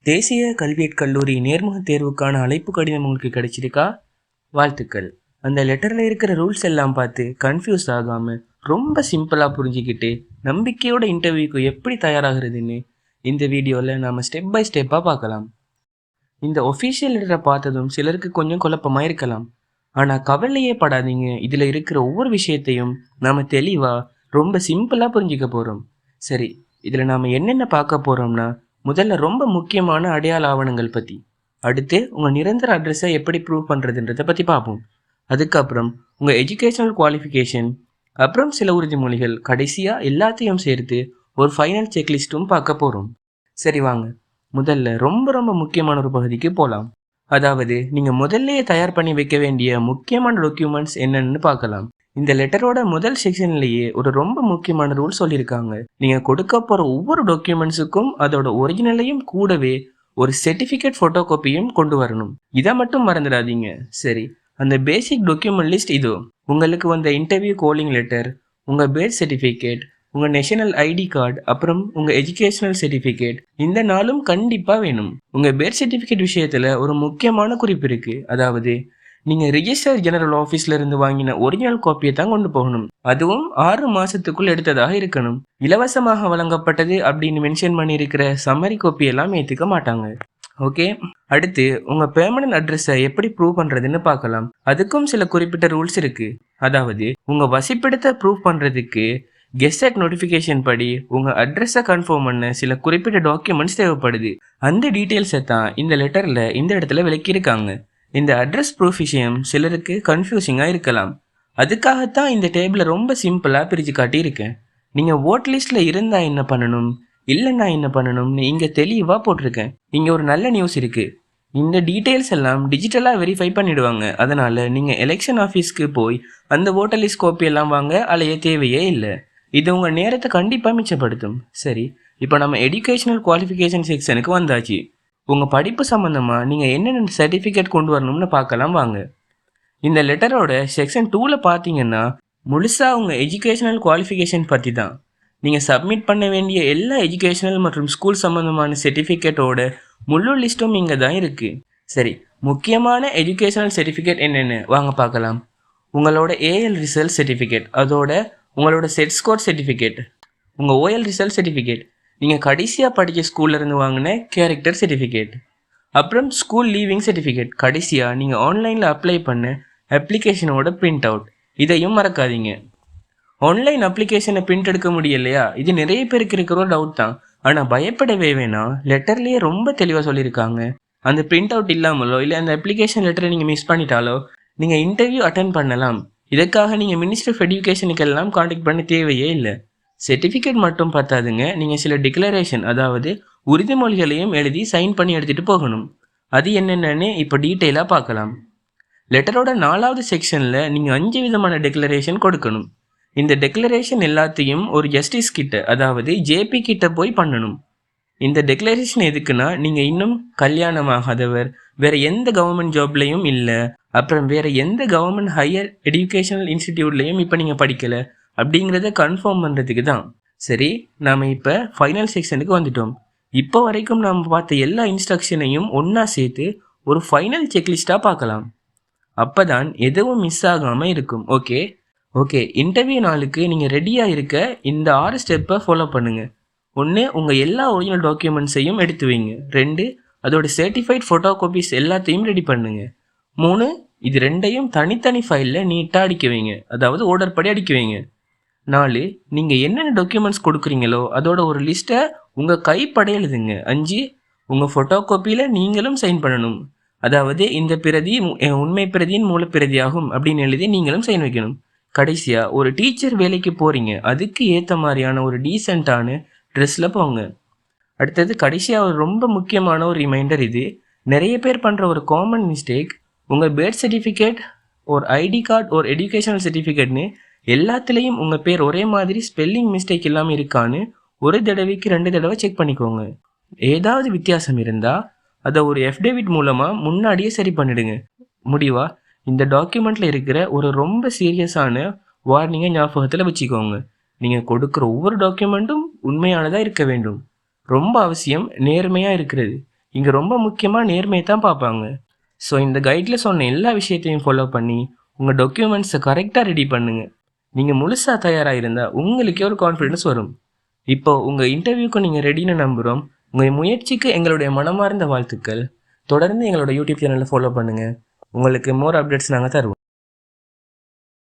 தேசிய கல்வியற் கல்லூரி நேர்முக தேர்வுக்கான அழைப்பு கடிதம் உங்களுக்கு கிடைச்சிருக்கா? வாழ்த்துக்கள். அந்த லெட்டரில் இருக்கிற ரூல்ஸ் எல்லாம் பார்த்து கன்ஃபியூஸ் ஆகாமல் ரொம்ப சிம்பிளாக புரிஞ்சுக்கிட்டு நம்பிக்கையோட இன்டர்வியூக்கு எப்படி தயாராகிறதுன்னு இந்த வீடியோவில் நாம் ஸ்டெப் பை ஸ்டெப்பாக பார்க்கலாம். இந்த ஒஃபிஷியல் லெட்டரை பார்த்ததும் சிலருக்கு கொஞ்சம் குழப்பமாக இருக்கலாம். ஆனால் கவலையே படாதீங்க, இதில் இருக்கிற ஒவ்வொரு விஷயத்தையும் நாம் தெளிவாக ரொம்ப சிம்பிளாக புரிஞ்சிக்க போகிறோம். சரி, இதில் நாம் என்னென்ன பார்க்க போகிறோம்னா, முதல்ல ரொம்ப முக்கியமான அடையாள ஆவணங்கள் பற்றி, அடுத்து உங்கள் நிரந்தர அட்ரஸை எப்படி ப்ரூவ் பண்ணுறதுன்றதை பற்றி பார்ப்போம். அதுக்கப்புறம் உங்கள் எஜுகேஷனல் குவாலிஃபிகேஷன், அப்புறம் சில உறுதிமொழிகள், கடைசியாக எல்லாத்தையும் சேர்த்து ஒரு ஃபைனல் செக்லிஸ்ட்டும் பார்க்க போகிறோம். சரி வாங்க, முதல்ல ரொம்ப ரொம்ப முக்கியமான ஒரு பகுதிக்கு போகலாம். அதாவது நீங்கள் முதல்லையே தயார் பண்ணி வைக்க வேண்டிய முக்கியமான டாக்குமெண்ட்ஸ் என்னென்னு பார்க்கலாம். இந்த லெட்டரோட முதல் செக்ஷன்லேயே ஒரு ரொம்ப முக்கியமான ரூல் சொல்லியிருக்காங்க. நீங்கள் கொடுக்க போகிற ஒவ்வொரு டாக்குமெண்ட்ஸுக்கும் அதோட ஒரிஜினலையும் கூடவே ஒரு சர்டிஃபிகேட் ஃபோட்டோ காப்பியும் கொண்டு வரணும். இதை மட்டும் மறந்துடாதீங்க. சரி, அந்த பேசிக் டாக்குமெண்ட் லிஸ்ட் இதோ. உங்களுக்கு வந்த இன்டர்வியூ காலிங் லெட்டர், உங்கள் பேர்த் சர்டிஃபிகேட், உங்கள் நேஷனல் ஐடி கார்டு, அப்புறம் உங்கள் எஜுகேஷனல் சர்டிஃபிகேட், இந்த நாளும் கண்டிப்பாக வேணும். உங்கள் பேர்த் சர்டிஃபிகேட் விஷயத்தில் ஒரு முக்கியமான குறிப்பு இருக்குது. அதாவது நீங்கள் ரிஜிஸ்டர் ஜெனரல் ஆஃபீஸில் இருந்து வாங்கின ஒரிஜினல் காப்பியை தான் கொண்டு போகணும். அதுவும் 6 மாதத்துக்குள் எடுத்ததாக இருக்கணும். இலவசமாக வழங்கப்பட்டது அப்படின்னு மென்ஷன் பண்ணியிருக்கிற சம்மரி காப்பியெல்லாம் ஏற்றுக்க மாட்டாங்க. ஓகே, அடுத்து உங்கள் பெர்மனன்ட் அட்ரஸை எப்படி ப்ரூவ் பண்ணுறதுன்னு பார்க்கலாம். அதுக்கும் சில குறிப்பிட்ட ரூல்ஸ் இருக்குது. அதாவது உங்கள் வசிப்பிடத்தை ப்ரூவ் பண்ணுறதுக்கு கெஸ்ட் நோட்டிஃபிகேஷன் படி உங்கள் அட்ரஸை கன்ஃபார்ம் பண்ண சில குறிப்பிட்ட டாக்குமெண்ட்ஸ் தேவைப்படுது. அந்த டீட்டெயில்ஸை தான் இந்த லெட்டரில் இந்த இடத்துல விளக்கியிருக்காங்க. இந்த அட்ரஸ் ப்ரூஃப் விஷயம் சிலருக்கு கன்ஃபியூசிங்காக இருக்கலாம். அதுக்காகத்தான் இந்த டேபிளை ரொம்ப சிம்பிளாக பிரித்து காட்டியிருக்கேன். நீங்கள் ஓட் லிஸ்ட்டில் இருந்தால் என்ன பண்ணணும், இல்லைன்னா என்ன பண்ணணும்னு இங்கே தெளிவாக போட்டிருக்கேன். இங்கே ஒரு நல்ல நியூஸ் இருக்குது. இந்த டீட்டெயில்ஸ் எல்லாம் டிஜிட்டலாக வெரிஃபை பண்ணிவிடுவாங்க. அதனால் நீங்கள் எலெக்ஷன் ஆஃபீஸ்க்கு போய் அந்த ஓட்டர் லிஸ்ட் காப்பி எல்லாம் வாங்க அலைய தேவையே இல்லை. இது உங்கள் நேரத்தை கண்டிப்பாக மிச்சப்படுத்தும். சரி, இப்போ நம்ம எஜுகேஷனல் குவாலிஃபிகேஷன் செக்ஷனுக்கு வந்தாச்சு. உங்கள் படிப்பு சம்மந்தமாக நீங்கள் என்னென்ன சர்டிஃபிகேட் கொண்டு வரணும்னு பார்க்கலாம் வாங்க. இந்த லெட்டரோட செக்ஷன் 2ல் பார்த்தீங்கன்னா முழுசாக உங்கள் எஜுகேஷனல் குவாலிஃபிகேஷன் பற்றி தான். நீங்கள் சப்மிட் பண்ண வேண்டிய எல்லா எஜுகேஷனல் மற்றும் ஸ்கூல் சம்மந்தமான சர்டிஃபிகேட்டோட முழு லிஸ்ட்டும் இங்கே தான் இருக்குது. சரி, முக்கியமான எஜுகேஷனல் சர்டிஃபிகேட் என்னென்னு வாங்க பார்க்கலாம். உங்களோட ஏஎல் ரிசல்ட் சர்டிஃபிகேட், அதோட உங்களோட செட் ஸ்கோர் சர்டிஃபிகேட், உங்கள் ஓஎல் ரிசல்ட் சர்டிஃபிகேட், நீங்கள் கடைசியாக படித்த ஸ்கூல்லேருந்து வாங்கின கேரக்டர் சர்டிஃபிகேட், அப்புறம் ஸ்கூல் லீவிங் சர்டிஃபிகேட், கடைசியாக நீங்கள் ஆன்லைனில் அப்ளை பண்ண அப்ளிகேஷனோட பிரிண்ட் அவுட். இதையும் மறக்காதீங்க. ஆன்லைன் அப்ளிகேஷனை பிரிண்ட் எடுக்க முடியலையா? இது நிறைய பேருக்கு இருக்கிற ஒரு டவுட் தான். ஆனால் பயப்படவே வேணாம், லெட்டர்லேயே ரொம்ப தெளிவாக சொல்லியிருக்காங்க. அந்த பிரிண்ட் அவுட் இல்லாமலோ இல்லை அந்த அப்ளிகேஷன் லெட்டரை நீங்கள் மிஸ் பண்ணிட்டாலோ நீங்கள் இன்டர்வியூ அட்டன் பண்ணலாம். இதுக்காக நீங்கள் மினிஸ்ட்ரி ஆஃப் எஜுகேஷனுக்கெல்லாம் காண்டாக்ட் பண்ண தேவையே இல்லை. சர்டிஃபிகேட் மட்டும் பார்த்தாதுங்க, நீங்கள் சில டிக்ளரேஷன், அதாவது உறுதிமொழிகளையும் எழுதி சைன் பண்ணி எடுத்துகிட்டு போகணும். அது என்னென்னு இப்போ டீட்டெயிலாக பார்க்கலாம். லெட்டரோட 4வது செக்ஷனில் நீங்கள் 5 விதமான டெக்ளரேஷன் கொடுக்கணும். இந்த டெக்ளரேஷன் எல்லாத்தையும் ஒரு ஜஸ்டிஸ் கிட்ட, அதாவது ஜேபி கிட்ட போய் பண்ணணும். இந்த டெக்ளரேஷன் எதுக்குன்னா, நீங்கள் இன்னும் கல்யாணமாகாதவர், வேறு எந்த கவர்மெண்ட் ஜாப்லேயும் இல்லை, அப்புறம் வேறு எந்த கவர்மெண்ட் ஹையர் எஜுகேஷனல் இன்ஸ்டிடியூட்லேயும் இப்போ நீங்கள் படிக்கலை அப்படிங்கிறத கன்ஃபார்ம் பண்ணுறதுக்கு தான். சரி, நாம் இப்போ ஃபைனல் செக்ஷனுக்கு வந்துட்டோம். இப்போ வரைக்கும் நாம் பார்த்த எல்லா இன்ஸ்ட்ரக்ஷனையும் ஒன்றா சேர்த்து ஒரு ஃபைனல் செக்லிஸ்ட்டாக பார்க்கலாம். அப்போ தான் எதுவும் மிஸ் ஆகாமல் இருக்கும். ஓகே, இன்டர்வியூ நாளுக்கு நீங்கள் ரெடியாக இருக்க இந்த 6 ஸ்டெப்பை ஃபாலோ பண்ணுங்கள். 1, உங்கள் எல்லா ஒரிஜினல் டாக்குமெண்ட்ஸையும் எடுத்து வைங்க. 2, அதோட சர்டிஃபைட் ஃபோட்டோ காப்பீஸ் எல்லாத்தையும் ரெடி பண்ணுங்க. 3, இது 2ஐயும் தனித்தனி ஃபைலில் நீட்டாக அடிக்க வைங்க, அதாவது ஆர்டர் படி அடிக்க வைங்க. 4, நீங்கள் என்னென்ன டாக்குமெண்ட்ஸ் கொடுக்குறீங்களோ அதோட ஒரு லிஸ்ட்டை உங்கள் கைப்பட எழுதுங்க. 5, உங்கள் ஃபோட்டோ காப்பியில் நீங்களும் சைன் பண்ணணும். அதாவது இந்த பிரதி உண்மை பிரதியின் மூலப்பிரதியாகும் அப்படின்னு எழுதி நீங்களும் சைன் வைக்கணும். கடைசியாக ஒரு டீச்சர் வேலைக்கு போகிறீங்க, அதுக்கு ஏற்ற மாதிரியான ஒரு டீசெண்டான ட்ரெஸ்ஸில் போங்க. அடுத்தது கடைசியாக ஒரு ரொம்ப முக்கியமான ஒரு ரிமைண்டர். இது நிறைய பேர் பண்ணுற ஒரு காமன் மிஸ்டேக். உங்கள் பேர்த் சர்டிஃபிகேட், ஒரு ஐடி கார்டு, ஒரு எஜுகேஷனல் சர்டிஃபிகேட்னு எல்லாத்துலேயும் உங்கள் பேர் ஒரே மாதிரி ஸ்பெல்லிங் மிஸ்டேக் இல்லாமல் இருக்கான்னு ஒரு தடவைக்கு 2 தடவை செக் பண்ணிக்கோங்க. ஏதாவது வித்தியாசம் இருந்தால் அதை ஒரு எஃப்டேவிட் மூலமாக முன்னாடியே சரி பண்ணிடுங்க. முடிவா இந்த டாக்குமெண்ட்டில் இருக்கிற ஒரு ரொம்ப சீரியஸான வார்னிங்கை ஞாபகத்தில் வச்சுக்கோங்க. நீங்கள் கொடுக்குற ஒவ்வொரு டாக்குமெண்ட்டும் உண்மையானதாக இருக்க வேண்டும். ரொம்ப அவசியம் நேர்மையாக இருக்கிறது. இங்கே ரொம்ப முக்கியமாக நேர்மையை தான் பார்ப்பாங்க. ஸோ இந்த கைடில் சொன்ன எல்லா விஷயத்தையும் ஃபாலோ பண்ணி உங்கள் டாக்குமெண்ட்ஸை கரெக்டாக ரெடி பண்ணுங்கள். நீங்கள் முழுசாக தயாராக இருந்தால் உங்களுக்கே ஒரு கான்ஃபிடென்ஸ் வரும். இப்போ உங்கள் இன்டர்வியூக்கு நீங்கள் ரெடின்னு நம்புகிறோம். உங்கள் முயற்சிக்கு எங்களுடைய மனமார்ந்த வாழ்த்துக்கள். தொடர்ந்து எங்களோட யூடியூப் சேனலை ஃபாலோ பண்ணுங்கள். உங்களுக்கு மோர் அப்டேட்ஸ் நாங்கள் தருவோம்.